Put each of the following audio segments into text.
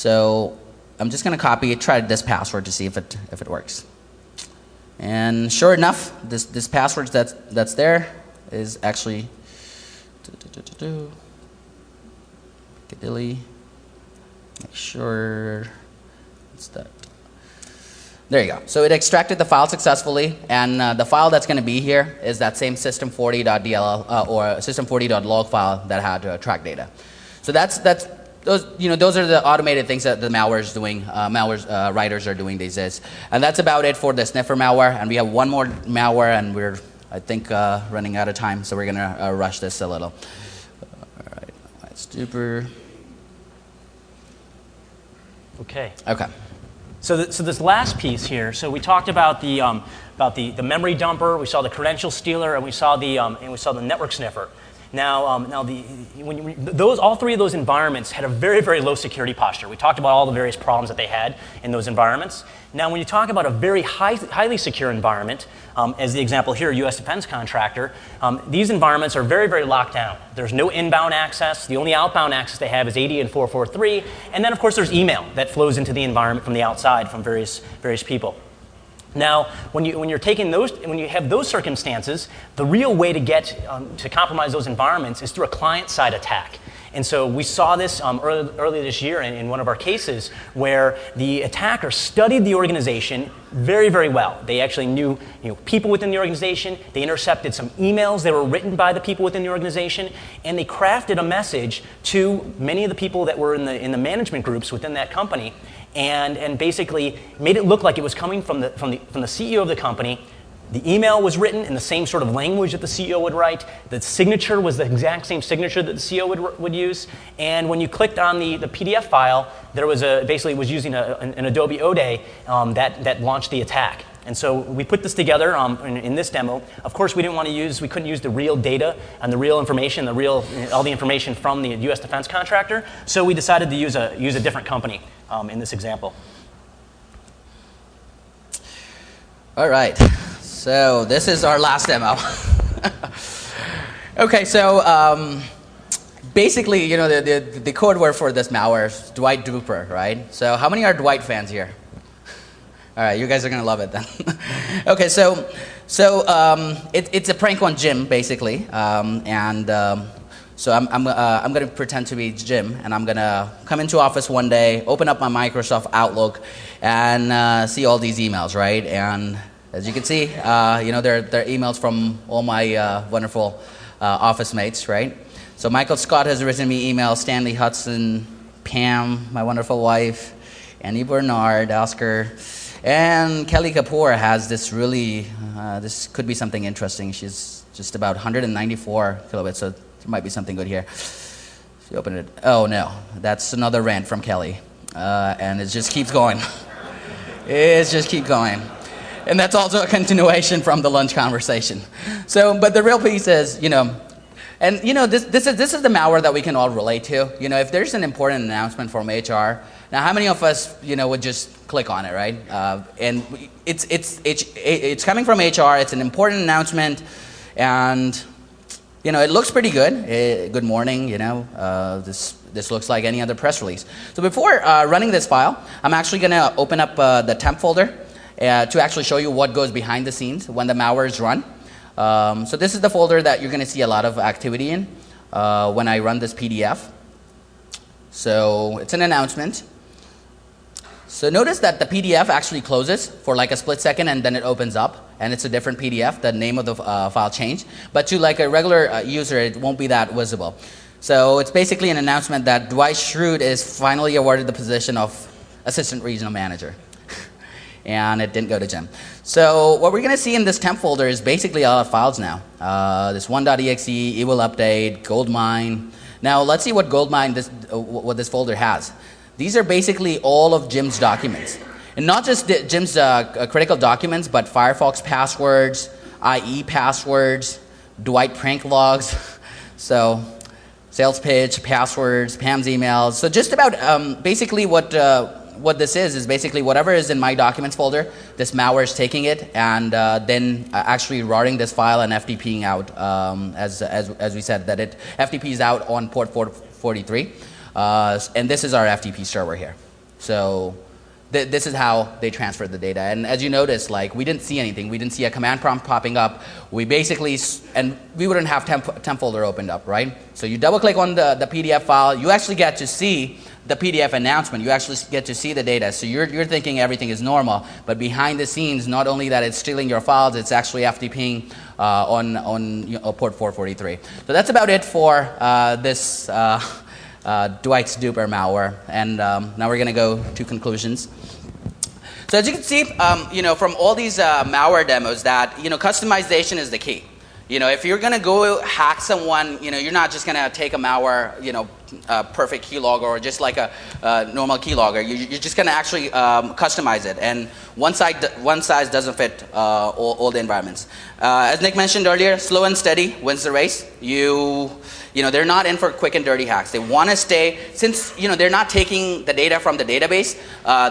So I'm just going to copy it, try this password to see if it works. And sure enough, this password that's there is actually Piccadilly. Make sure it's that. There you go. So it extracted the file successfully, and the file that's going to be here is that same system40.dll or system40.log file that had track data. So that's those are the automated things that the malware is doing. Malware writers are doing these days, and that's about it for the sniffer malware. And we have one more malware, and we're I think running out of time, so we're going to rush this a little. All right, let's duper. Okay. Okay. So this last piece here. So we talked about the memory dumper. We saw the credential stealer, and we saw the network sniffer. Now, all three of those environments had a very, very low security posture. We talked about all the various problems that they had in those environments. Now, when you talk about a very highly secure environment, as the example here, U.S. defense contractor, these environments are very, very locked down. There's no inbound access. The only outbound access they have is 80 and 443. And then, of course, there's email that flows into the environment from the outside from various people. Now, when you have those circumstances, the real way to get to compromise those environments is through a client-side attack. And so we saw this early this year in one of our cases where the attacker studied the organization very, very well. They actually knew people within the organization. They intercepted some emails that were written by the people within the organization, and they crafted a message to many of the people that were in the management groups within that company, and basically made it look like it was coming from the CEO of the company. The email was written in the same sort of language that the CEO would write. The signature was the exact same signature that the CEO would use. And when you clicked on the PDF file, there was basically was using an Adobe Ode that launched the attack. And so we put this together in this demo. Of course, we couldn't use the real data and the real information, all the information from the U.S. defense contractor. So we decided to use a different company in this example. All right. So this is our last demo. Okay, so basically, the code word for this malware is Dwight Duper, right? So how many are Dwight fans here? All right, you guys are gonna love it then. Okay, so it's a prank on Jim basically, so I'm gonna pretend to be Jim, and I'm gonna come into office one day, open up my Microsoft Outlook, and see all these emails, right? And as you can see, they're emails from all my wonderful office mates, right? So Michael Scott has written me emails, Stanley Hudson, Pam, my wonderful wife, Annie Bernard, Oscar, and Kelly Kapoor has this really, this could be something interesting. She's just about 194 kilobits, so there might be something good here. If you open it, oh no, that's another rant from Kelly. And it just keeps going. It just keeps going. And that's also a continuation from the lunch conversation. So, but the real piece is, this is the malware that we can all relate to. If there's an important announcement from HR, now how many of us, would just click on it, right? And it's coming from HR. It's an important announcement, and it looks pretty good. Good morning, this looks like any other press release. So before running this file, I'm actually going to open up the temp folder to actually show you what goes behind the scenes when the malware is run. So this is the folder that you're going to see a lot of activity in when I run this PDF. So it's an announcement. So notice that the PDF actually closes for like a split second, and then it opens up, and it's a different PDF. The name of the file changed. But to like a regular user, it won't be that visible. So it's basically an announcement that Dwight Schrute is finally awarded the position of Assistant Regional Manager. And it didn't go to Jim. So what we're going to see in this temp folder is basically a lot of files now. This 1.exe, evil update, goldmine. Now let's see what goldmine, what this folder has. These are basically all of Jim's documents. And not just Jim's critical documents, but Firefox passwords, IE passwords, Dwight prank logs. So sales pitch, passwords, Pam's emails. So just about basically what this is basically whatever is in my documents folder, this malware is taking it and then actually routing this file and FTPing out, as we said, that it FTPs out on port 443. And this is our FTP server here. So this is how they transfer the data. And as you notice, like, we didn't see anything. We didn't see a command prompt popping up. We basically, and we wouldn't have temp folder opened up, right? So you double click on the PDF file, you actually get to see the PDF announcement. You actually get to see the data. So you're thinking everything is normal, but behind the scenes, not only that it's stealing your files, it's actually FTPing on port 443. So that's about it for this Dwight's duper malware. And now we're going to go to conclusions. So as you can see, from all these malware demos, that customization is the key. If you're going to go hack someone, you're not just going to take a malware, perfect keylogger or just like a normal keylogger. You're just going to actually customize it, and one size doesn't fit all the environments. As Nick mentioned earlier, slow and steady wins the race. They're not in for quick and dirty hacks. They want to stay, since they're not taking the data from the database.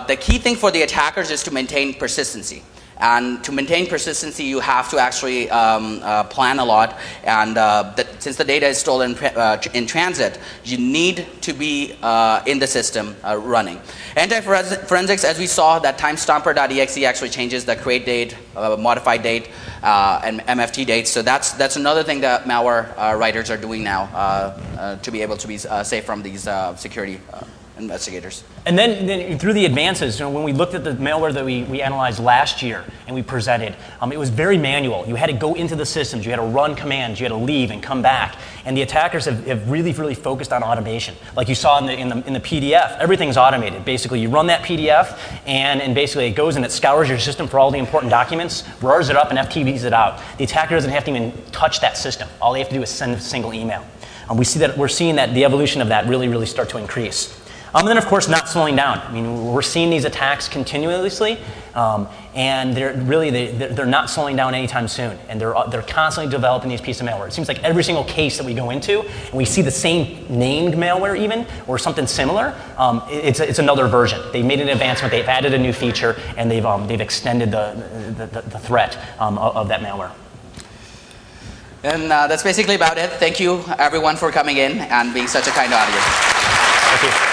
The key thing for the attackers is to maintain persistency. And to maintain persistency, you have to actually plan a lot. And since the data is still in transit, you need to be in the system running. Anti-forensics, as we saw, that timestamper.exe actually changes the create date, modified date, and MFT date. So that's another thing that malware writers are doing now to be able to be safe from these security investigators. And then through the advances, when we looked at the malware that we analyzed last year and we presented, it was very manual. You had to go into the systems, you had to run commands, you had to leave and come back. And the attackers have really focused on automation. Like you saw in the PDF, everything's automated. Basically, you run that PDF and basically it goes and it scours your system for all the important documents, RARs it up and FTPs it out. The attacker doesn't have to even touch that system. All they have to do is send a single email. We're seeing that the evolution of that really start to increase. And then, of course, not slowing down. I mean, we're seeing these attacks continuously, and they're not slowing down anytime soon. And they're constantly developing these pieces of malware. It seems like every single case that we go into, and we see the same named malware even, or something similar, it's another version. They made an advancement, they've added a new feature, and they've extended the threat of that malware. And that's basically about it. Thank you, everyone, for coming in and being such a kind audience. Thank you.